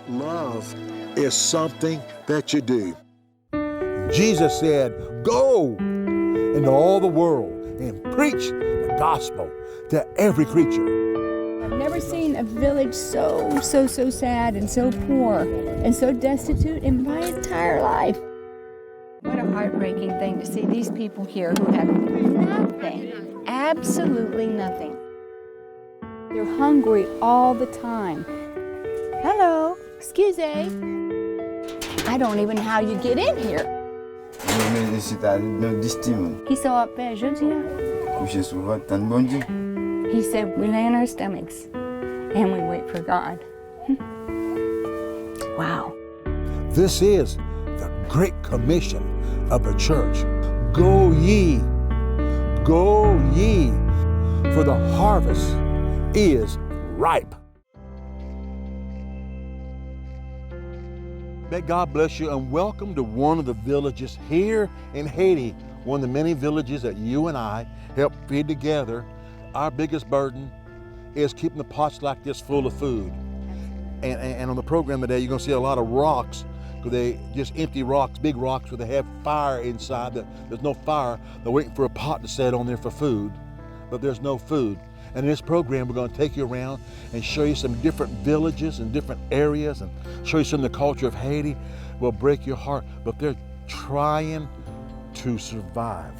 Love is something that you do. Jesus said, go into all the world and preach the gospel to every creature. I've never seen a village so sad and so poor and so destitute in my entire life. What a heartbreaking thing to see these people here who have nothing, absolutely nothing. They're hungry all the time. Hello, excuse me. I don't even know how you get in here. Qui sont à paix, je dis. He said, we lay on our stomachs and we wait for God. Wow. This is the Great Commission of the church. Go ye, for the harvest is ripe. May God bless you and welcome to one of the villages here in Haiti, one of the many villages that you and I help feed together. Our biggest burden is keeping the pots like this full of food. And on the program today, you're gonna see a lot of rocks, because they just empty rocks, big rocks where they have fire inside. There's no fire. They're waiting for a pot to set on there for food, but there's no food. And in this program, we're going to take you around and show you some different villages and different areas and show you some of the culture of Haiti. Will break your heart, but they're trying to survive.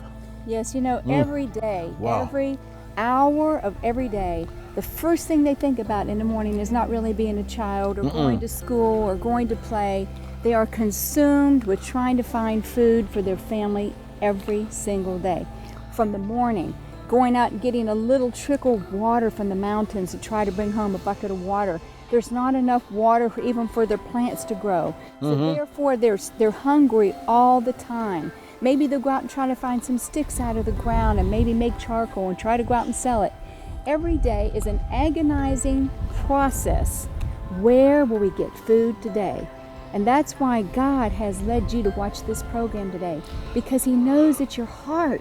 Yes, you know, every day, every hour of every day, the first thing they think about in the morning is not really being a child or going to school or going to play. They are consumed with trying to find food for their family every single day. From the morning, going out and getting a little trickle of water from the mountains to try to bring home a bucket of water. There's not enough water even for their plants to grow. So therefore, they're hungry all the time. Maybe they'll go out and try to find some sticks out of the ground and maybe make charcoal and try to go out and sell it. Every day is an agonizing process. Where will we get food today? And that's why God has led you to watch this program today, because He knows that your heart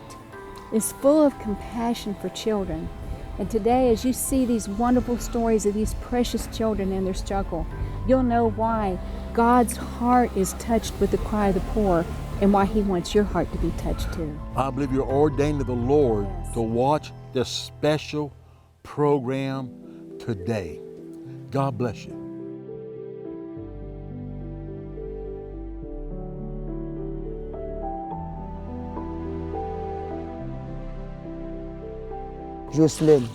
is full of compassion for children. And today, as you see these wonderful stories of these precious children and their struggle, you'll know why God's heart is touched with the cry of the poor and why He wants your heart to be touched too. I believe you're ordained to the Lord to watch this special program today. God bless you. Jocelyne,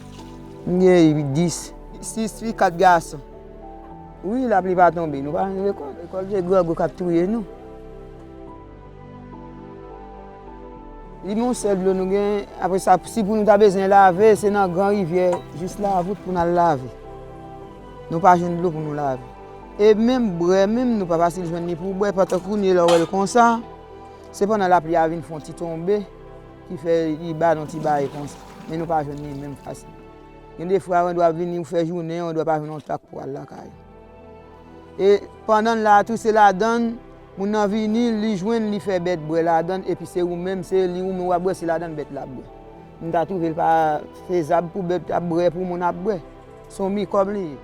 j'ai 10, 6 filles, 4 garçons. Oui, la pluie va tomber. Nous allons à l'école. L'école, j'ai gros capturé nous. Les mon seul nous gain après ça si pour nous avons besoin de laver, c'est dans grande rivière juste la route pour nous laver. Nous pas joindre l'eau pour nous laver. Et même boire même nous pas facile joindre pour boire parce que nous là comme ça. C'est pendant la pluie a vinn font petit tomber qui fait il bat dans petit bail comme ça. Mais nous pas joindre même facile. Il y a des fois on doit venir faire journée, on doit pas venir en tac pour aller la caille. Et pendant là tout c'est la donne mon envie ni li joindre li fait bête boire la donne et puis c'est ou même c'est li ou nous boire c'est la donne bête la boire. Nous t'a trouvé pas faisable pour bête à boire pour mon à boire. Sont mis comme lui.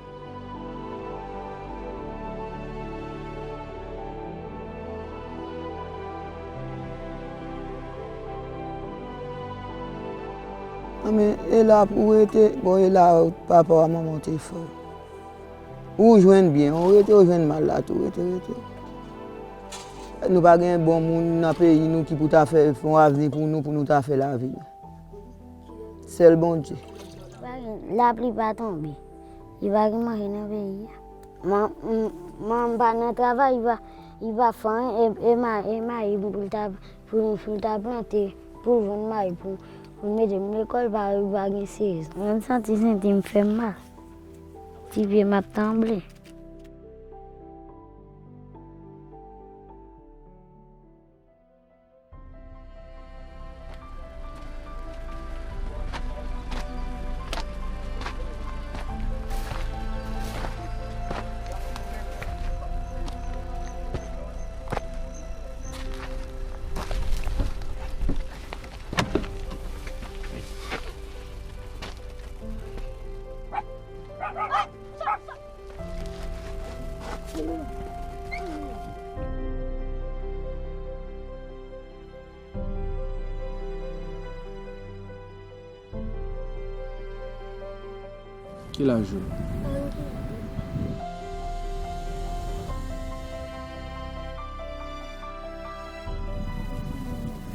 Mais elle a pour être bon elle a papa maman t'es fort. Ou joindre bien, on était joindre mal là tout était. Nous pas gain bon monde dans pays nous qui pour ta faire font avenir pour nous ta faire la vie. C'est le bon Dieu. La pluie va tomber. Il va manger dans pays. Mon ban travail il va faire et ma pour planter pour vendre maïs pour mettre l'école va gagner 16. On senti me fait mal. Petit pied m'a tremblé. Quel âge?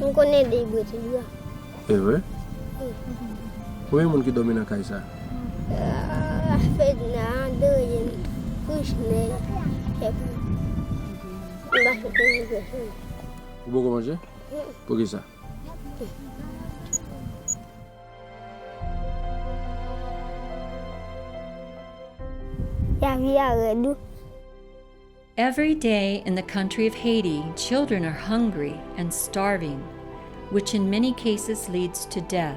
On connaît des boîtes. Eh ouais? Combien de monde qui domine à Kaisa? Fait là, deuxième, couche, Vous pouvez manger? Pour qui ça? Every day in the country of Haiti, children are hungry and starving, which in many cases leads to death.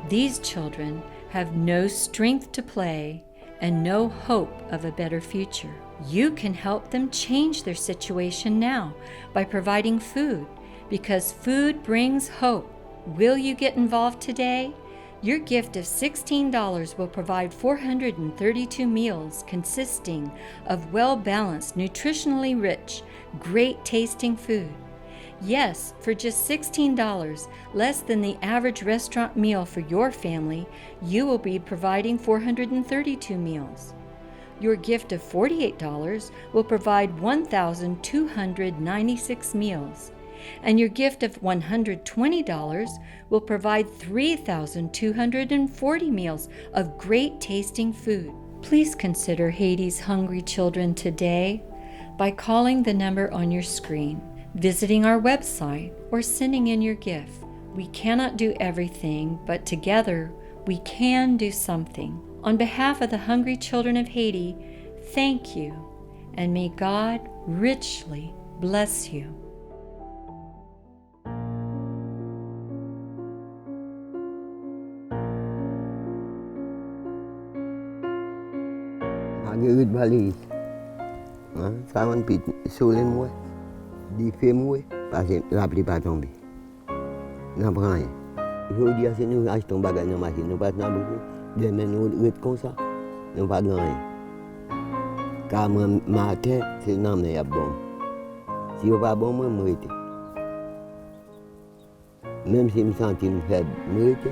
These children have no strength to play and no hope of a better future. You can help them change their situation now by providing food, because food brings hope. Will you get involved today? Your gift of $16 will provide 432 meals consisting of well-balanced, nutritionally rich, great-tasting food. Yes, for just $16, less than the average restaurant meal for your family, you will be providing 432 meals. Your gift of $48 will provide 1,296 meals. And your gift of $120 will provide 3,240 meals of great tasting food. Please consider Haiti's hungry children today by calling the number on your screen, visiting our website, or sending in your gift. We cannot do everything, but together we can do something. On behalf of the hungry children of Haiti, thank you, and may God richly bless you. Marguerite Valise. Ça m'a dit sur les mois, des faits moi, parce que la pluie pas tombée. N'a pas rien. Je veux dire, c'est nous achetons des bagages dans la machine, nous pas beaucoup. Demain, nous restons comme ça, nous pas rien. Car ma tête, c'est non, mais il y a bon. Si on pas bon, moi, je m'arrête. Même si je me sens faible, je m'arrête.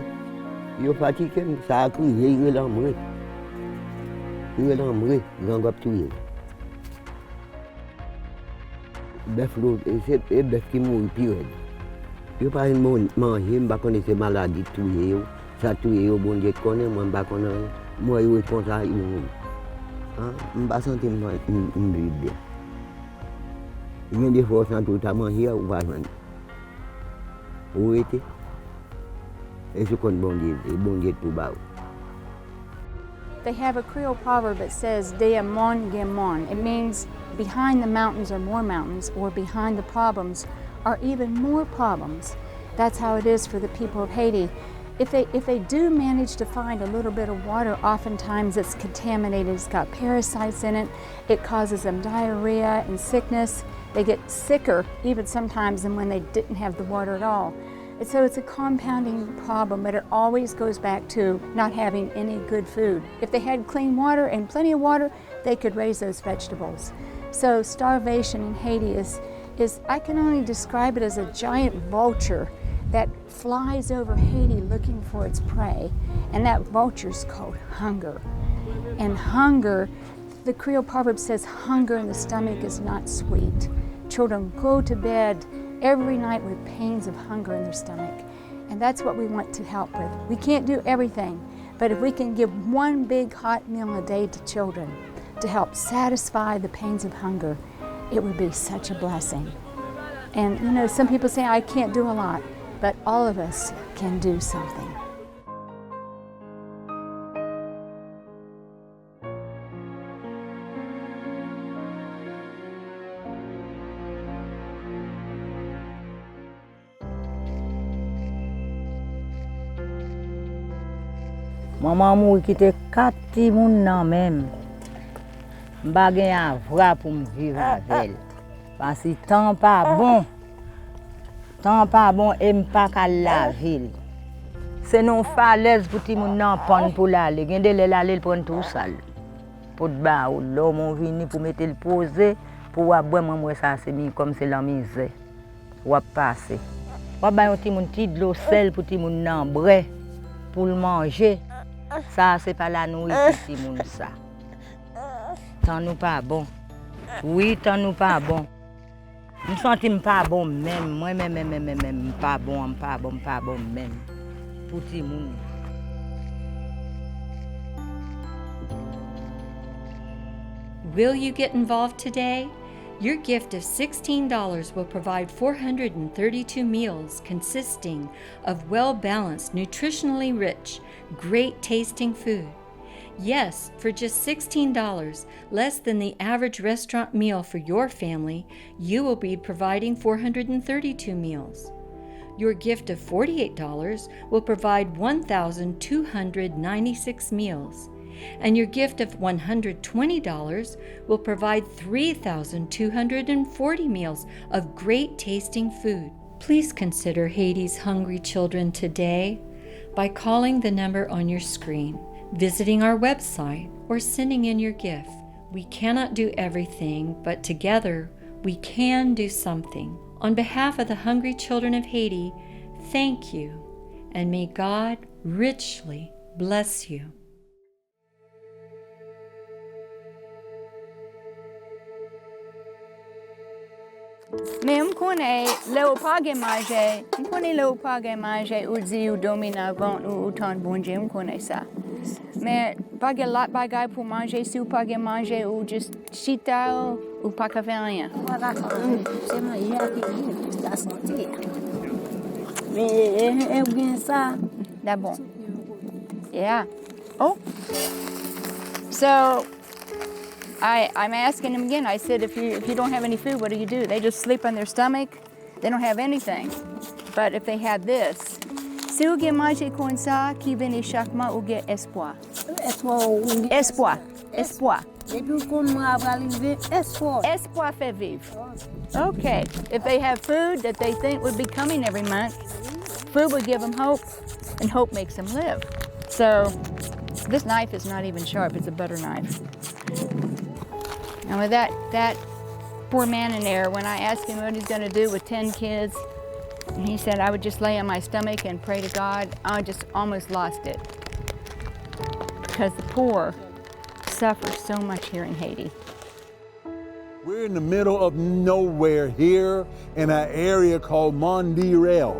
Je suis fatigué, ça a crié, je suis m'arrête. Je suis m'arrête, je suis tué. Bœuf c'est bœuf qui mourit pire. Je ne peux pas manger, je ne peux pas connaître ces maladies tuées. Ça tué, bon Dieu connaît, moi je ne sais pas. Moi, je suis comme ça, je ne peux pas sentir bien. Il y a des fois, sans tout à manger, ou pas manger. Où était? Et ce qu'on bon Dieu tout bas. They have a Creole proverb that says, "De amon gemon." It means behind the mountains are more mountains, or behind the problems are even more problems. That's how it is for the people of Haiti. If they do manage to find a little bit of water, oftentimes it's contaminated, it's got parasites in it, it causes them diarrhea and sickness. They get sicker even sometimes than when they didn't have the water at all. And so it's a compounding problem, but it always goes back to not having any good food. If they had clean water and plenty of water, they could raise those vegetables. So starvation in Haiti is I can only describe it as a giant vulture that flies over Haiti looking for its prey, and that vulture's called hunger. And hunger, the Creole proverb says, hunger in the stomach is not sweet. Children go to bed every night with pains of hunger in their stomach. And that's what we want to help with. We can't do everything, but if we can give one big hot meal a day to children to help satisfy the pains of hunger, it would be such a blessing. And you know, some people say, I can't do a lot, but all of us can do something. Maman mou qui était 4 petits moun nan même. M'pa gen avra pour me vivre avec elle. Parce que temps pas bon. Temps pas bon et m'pa ka la ville. C'est non falaise pour ti moun nan pon pour l'aller. Gen de l'aller prendre tout seul. pot ba ou l'homme on vini pour mettre le poser pour boire moi ça c'est comme c'est la misère. Ou passer. Ou ba un petit moun ti de l'eau sel pour ti moun nan bray pour le manger. Ça c'est pas la nourriture ti moun ça. Tant nous pas bon. Oui, tant nous pas bon. Je me sens pas bon même, moi-même, pas bon même. Pour tout le monde. Will you get involved today? Your gift of $16 will provide 432 meals consisting of well-balanced, nutritionally rich, great-tasting food. Yes, for just $16, less than the average restaurant meal for your family, you will be providing 432 meals. Your gift of $48 will provide 1,296 meals. And your gift of $120 will provide 3,240 meals of great tasting food. Please consider Haiti's hungry children today by calling the number on your screen, visiting our website, or sending in your gift. We cannot do everything, but together we can do something. On behalf of the hungry children of Haiti, thank you, and may God richly bless you. Mais on connaît le pas manger, on connaît le pas manger ou dit ou dominant ou tant bon Dieu, on connaît ça. Mais pas de lot bagaille pour manger, si ou pas de manger ou juste chita ou pas de rien. C'est moi, j'ai appris la santé. Mais bien ça. D'abord. Yeah. Oh. So I'm asking him again. I said, if you don't have any food, what do? They just sleep on their stomach. They don't have anything. But if they had this, si vous avez mangé comme ça, qui vient chaque mois, vous avez espoir. Espoir. Depuis qu'on m'a arrivé, espoir. Espoir fait vivre. Okay. If they have food that they think would be coming every month, food would give them hope, and hope makes them live. So this knife is not even sharp. It's a butter knife. And with that poor man in there, when I asked him what he's going to do with 10 kids, and he said I would just lay on my stomach and pray to God, I just almost lost it. Because the poor suffer so much here in Haiti. We're in the middle of nowhere here in an area called Mondirel.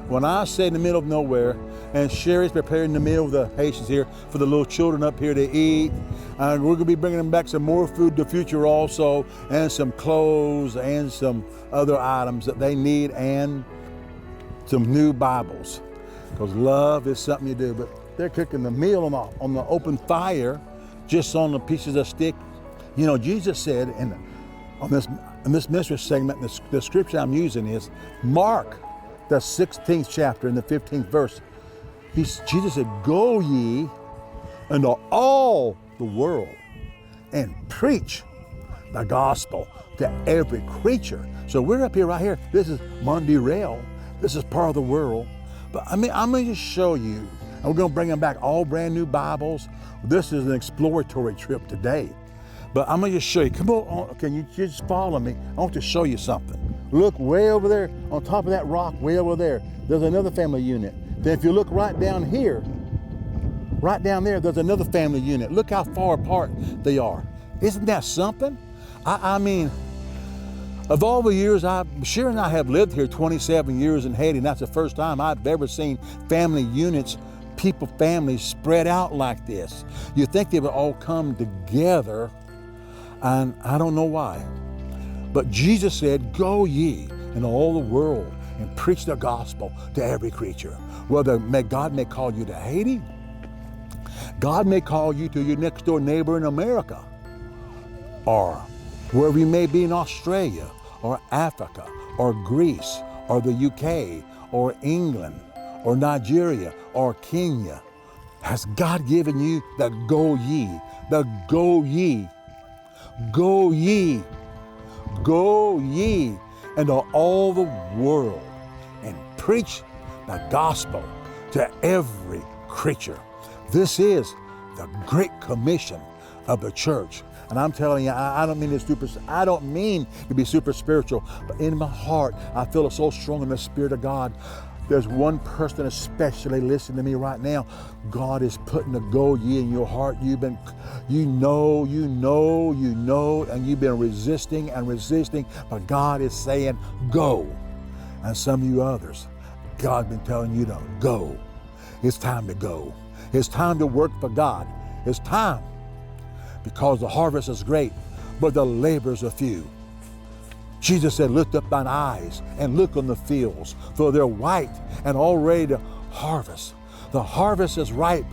When I say in the middle of nowhere, and Sherry's preparing the meal with the Haitians here for the little children up here to eat. And we're going to be bringing them back some more food in the future also, and some clothes and some other items that they need, and some new Bibles. Because love is something you do. But they're cooking the meal on the open fire, just on the pieces of stick. You know, Jesus said on this ministry segment, the scripture I'm using is Mark, the 16th chapter and the 15th verse. Jesus said, "Go ye into all the world and preach the gospel to every creature." So we're up here, right here. This is Mondirel. This is part of the world. But I'm going to just show you, and we're going to bring them back all brand new Bibles. This is an exploratory trip today. But I'm going to just show you. Come on, can you just follow me? I want to show you something. Look way over there, on top of that rock, way over there. There's another family unit. Then if you look right down here, right down there, there's another family unit. Look how far apart they are. Isn't that something? I mean, of all the years, Sherry and I have lived here 27 years in Haiti, and that's the first time I've ever seen family units, families spread out like this. You'd think they would all come together, and I don't know why. But Jesus said, "Go ye into all the world and preach the gospel to every creature." Whether God may call you to Haiti, God may call you to your next door neighbor in America, or wherever you may be in Australia, or Africa, or Greece, or the UK, or England, or Nigeria, or Kenya. Has God given you the go ye, the go ye, go ye, go ye into all the world and preach the gospel to every creature. This is the Great Commission of the church. And I'm telling you, I don't mean to be super spiritual, but in my heart, I feel it so strong in the Spirit of God. There's one person especially listening to me right now. God is putting a go ye in your heart. You've been, you know, and you've been resisting, but God is saying, go. And some of you others, God's been telling you to go. It's time to go. It's time to work for God. It's time, because the harvest is great, but the laborers are few. Jesus said, lift up thine eyes and look on the fields, for they're white and all ready to harvest. The harvest is ripe,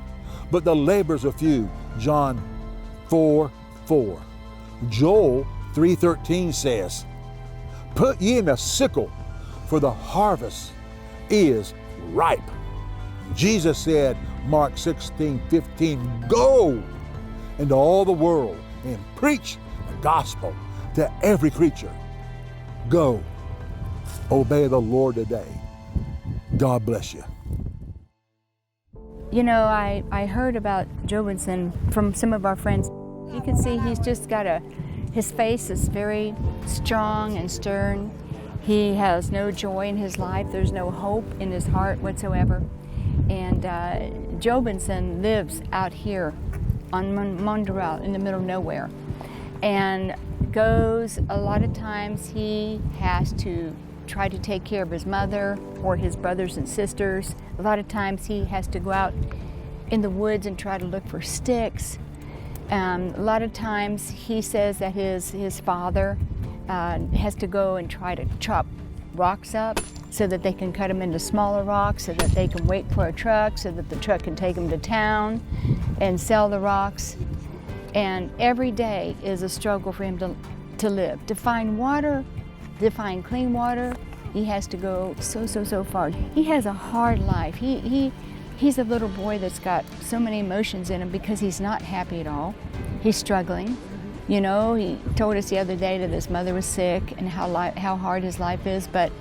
but the laborers are few. John 4:4. Joel 3:13 says, put ye in the sickle, for the harvest is ripe. Jesus said, Mark 16:15, go into all the world and preach the gospel to every creature. Go. Obey the Lord today. God bless you. You know, I heard about Jobinson from some of our friends. You can see he's just got his face is very strong and stern. He has no joy in his life. There's no hope in his heart whatsoever. And Jobinson lives out here on Mondoral in the middle of nowhere, and goes, a lot of times he has to try to take care of his mother or his brothers and sisters. A lot of times he has to go out in the woods and try to look for sticks. A lot of times he says that his father has to go and try to chop rocks up so that they can cut them into smaller rocks, so that they can wait for a truck, so that the truck can take them to town and sell the rocks. And every day is a struggle for him to live. To find water, to find clean water, he has to go so far. He has a hard life. He's a little boy that's got so many emotions in him because he's not happy at all. He's struggling. You know, he told us the other day that his mother was sick and how hard his life is, but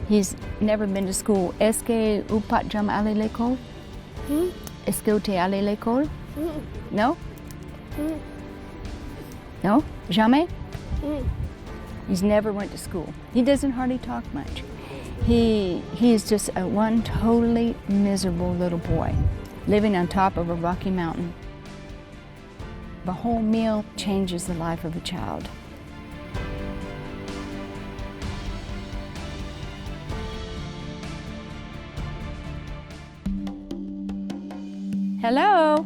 he's never been to school. Est-ce que vous pas jamais allé à l'école? Est-ce que tu es allé à l'école? No? No? Jamais? He's never went to school. He doesn't hardly talk much. He's just one totally miserable little boy living on top of a rocky mountain. The whole meal changes the life of a child. Hello?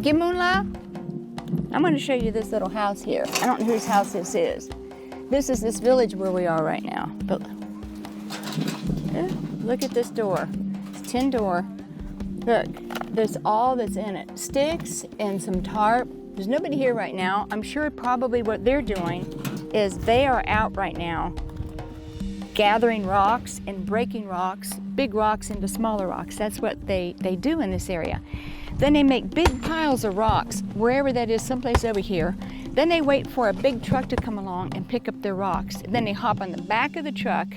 Gimunla? I'm going to show you this little house here. I don't know whose house this is. This is this village where we are right now. But look at this door. It's a tin door. Look, there's all that's in it. Sticks and some tarp. There's nobody here right now. I'm sure probably what they're doing is they are out right now gathering rocks and breaking rocks, big rocks into smaller rocks. That's what they do in this area. Then they make big piles of rocks, wherever that is, someplace over here. Then they wait for a big truck to come along and pick up their rocks. And then they hop on the back of the truck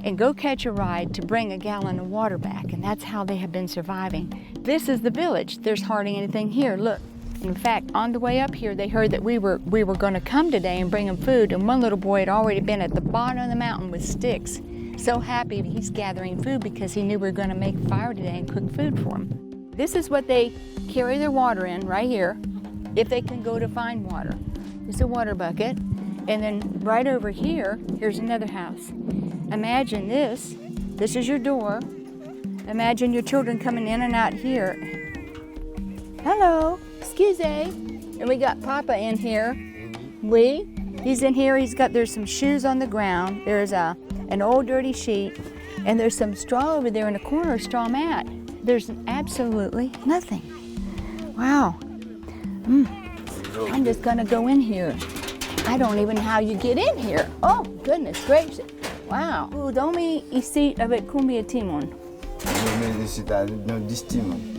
and go catch a ride to bring a gallon of water back. And that's how they have been surviving. This is the village. There's hardly anything here. Look, in fact, on the way up here, they heard that we were going to come today and bring them food. And one little boy had already been at the bottom of the mountain with sticks. So happy he's gathering food because he knew we were going to make fire today and cook food for him. This is what they carry their water in right here, if they can go to find water. It's a water bucket. And then right over here, here's another house. Imagine this. This is your door. Imagine your children coming in and out here. Hello, excuse me. And we got Papa in here. He's in here. There's some shoes on the ground. There's an old dirty sheet. And there's some straw over there in the corner, a straw mat. There's absolutely nothing. Wow. I'm just gonna go in here. I don't even know how you get in here. Oh, goodness gracious. Wow. Domi ici avec combien de timon?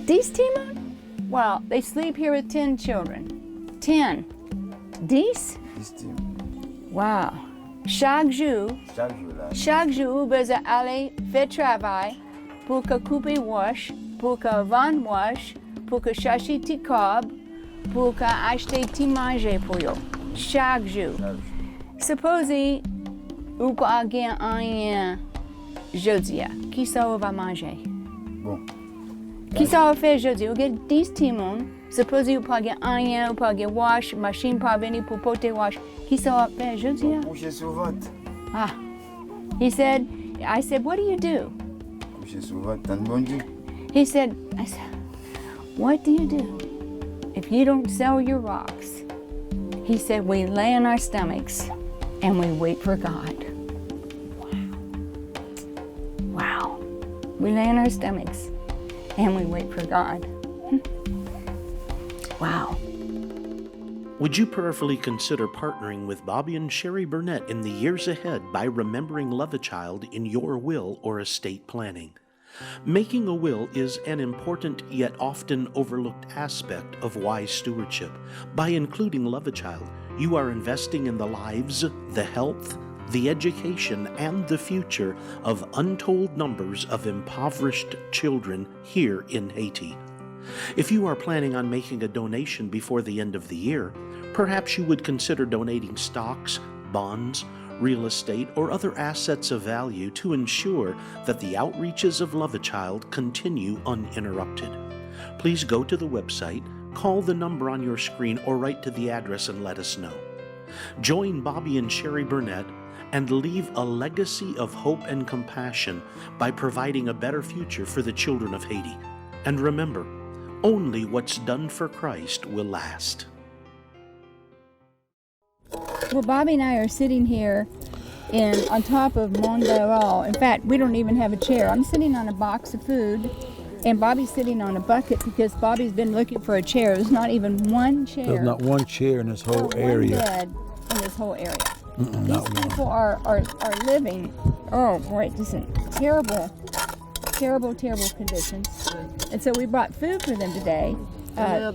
10 timon? Wow, they sleep here with 10 children. 10. 10? Wow. Chaque jour, vous allez faire travail pour que couper wash, pour que vendre wash, pour que chercher tes cob, pour acheter petit manger pour eux chaque jour. Supposez ou pas gain un jeudi, qui ça va manger? Bon. Qui ça va faire jeudi? Vous avez 10 timons. Supposez vous pas gain un ou pas gain wash, machine pas venir pour porter wash. Qui ça va faire jeudi? Coucher sur ventre. Ah. I said, what do you do? Coucher sur ventre, tant bon Dieu. I said, what do you do if you don't sell your rocks? He said, we lay on our stomachs and we wait for God. Wow. We lay on our stomachs and we wait for God. Wow. Would you prayerfully consider partnering with Bobby and Sherry Burnett in the years ahead by remembering Love a Child in your will or estate planning? Making a will is an important yet often overlooked aspect of wise stewardship. By including Love a Child, you are investing in the lives, the health, the education, and the future of untold numbers of impoverished children here in Haiti. If you are planning on making a donation before the end of the year, perhaps you would consider donating stocks, bonds, real estate, or other assets of value to ensure that the outreaches of Love a Child continue uninterrupted. Please go to the website, call the number on your screen, or write to the address and let us know. Join Bobby and Sherry Burnett and leave a legacy of hope and compassion by providing a better future for the children of Haiti. And remember, only what's done for Christ will last. Well, Bobby and I are sitting here on top of Mont Barral. In fact, we don't even have a chair. I'm sitting on a box of food, and Bobby's sitting on a bucket because Bobby's been looking for a chair. There's not even one chair. There's not one chair in this whole or area. One bed in this whole area. Not These people are living, oh boy, just in terrible conditions. And so we brought food for them today.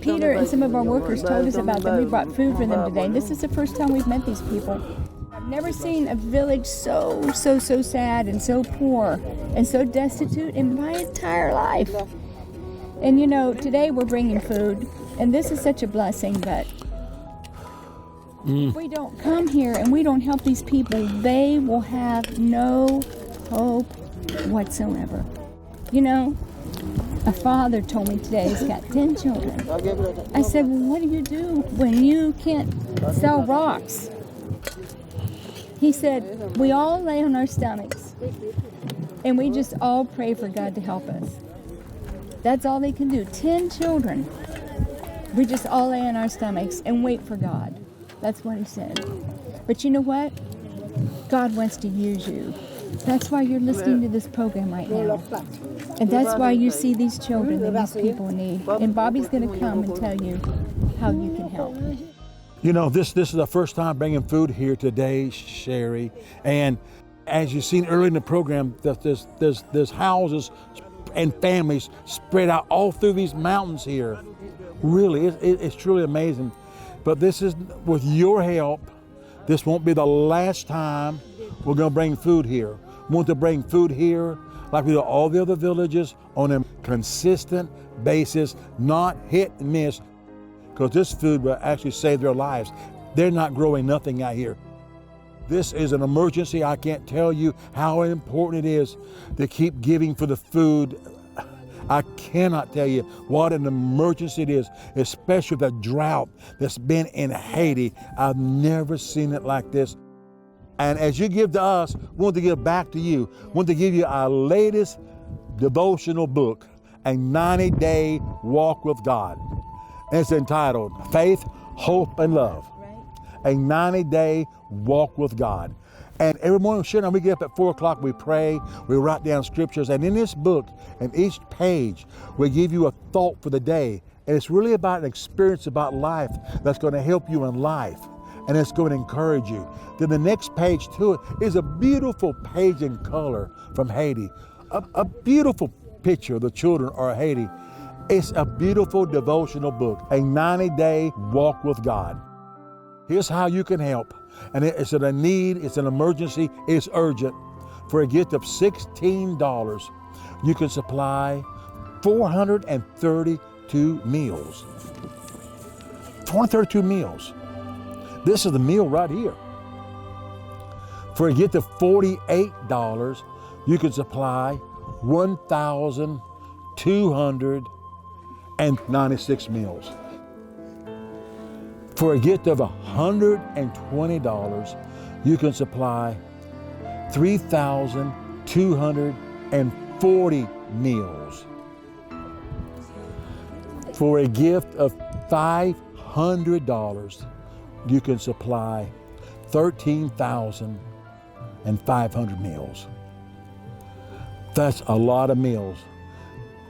Peter and some of our workers told us about them. We brought food for them today. And this is the first time we've met these people. I've never seen a village so sad and so poor and so destitute in my entire life. And you know, today we're bringing food, and this is such a blessing, but if we don't come here and we don't help these people, they will have no hope whatsoever. You know, a father told me today he's got 10 children. I said, well, what do you do when you can't sell rocks? He said, we all lay on our stomachs and we just all pray for God to help us. That's all they can do. 10 children. We just all lay on our stomachs and wait for God. That's what he said. But you know what? God wants to use you. That's why you're listening to this program right now. And that's why you see these children and these people in need. And Bobby's going to come and tell you how you can help. You know, this is the first time bringing food here today, Sherry. And as you've seen earlier in the program, there's houses and families spread out all through these mountains here. Really, it's truly amazing. But this is, with your help, this won't be the last time we're going to bring food here. We want to bring food here like we do all the other villages on a consistent basis, not hit and miss, because this food will actually save their lives. They're not growing nothing out here. This is an emergency. I can't tell you how important it is to keep giving for the food. I cannot tell you what an emergency it is, especially the drought that's been in Haiti. I've never seen it like this. And as you give to us, we want to give back to you. We want to give you our latest devotional book, A 90-Day Walk with God. And it's entitled Faith, Hope, and Love. A 90-Day Walk with God. And every morning, sure, we get up at 4 o'clock, we pray, we write down scriptures. And in this book, in each page, we give you a thought for the day. And it's really about an experience about life that's going to help you in life. And it's going to encourage you. Then the next page to it is a beautiful page in color from Haiti. A beautiful picture of the children of Haiti. It's a beautiful devotional book, A 90-Day Walk with God. Here's how you can help. And it's a need, it's an emergency, it's urgent. For a gift of $16, you can supply 432 meals. 232 meals. This is the meal right here. For a gift of $48, you can supply 1,296 meals. For a gift of $120, you can supply 3,240 meals. For a gift of $500, you can supply 13,500 meals. That's a lot of meals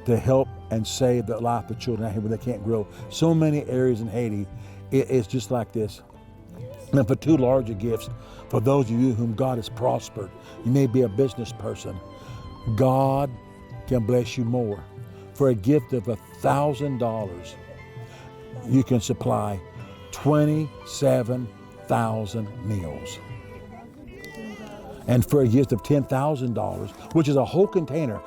to help and save the life of children out here where they can't grow. So many areas in Haiti, it's just like this. And for two larger gifts, for those of you whom God has prospered, you may be a business person, God can bless you more. For a gift of $1,000, you can supply 27,000 meals. And for a gift of $10,000, which is a whole container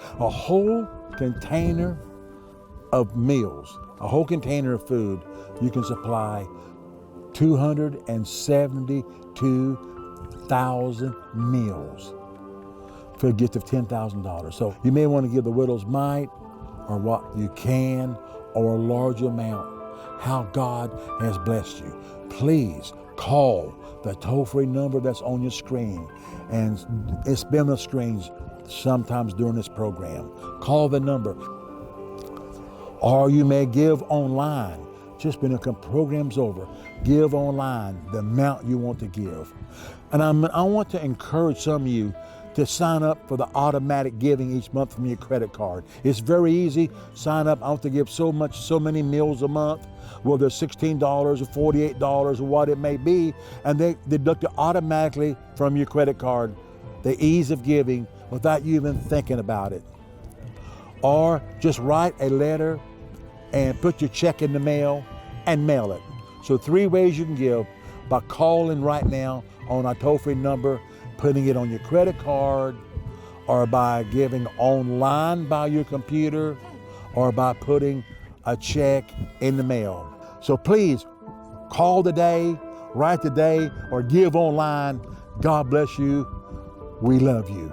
of meals, a whole container of food, you can supply 272,000 meals for a gift of $10,000. So you may want to give the widow's mite, or what you can, or a large amount, how God has blessed you. Please call the toll-free number that's on your screen, and it's been on the screens sometimes during this program. Call the number. Or you may give online. Just when the program's over, give online the amount you want to give. And I want to encourage some of you to sign up for the automatic giving each month from your credit card. It's very easy. Sign up. I want to give so many meals a month, whether it's $16 or $48 or what it may be, and they deduct it automatically from your credit card. The ease of giving without you even thinking about it. Or just write a letter and put your check in the mail and mail it. So 3 ways you can give: by calling right now on our toll-free number, putting it on your credit card, or by giving online by your computer, or by putting a check in the mail. So please call today, write today, or give online. God bless you. We love you.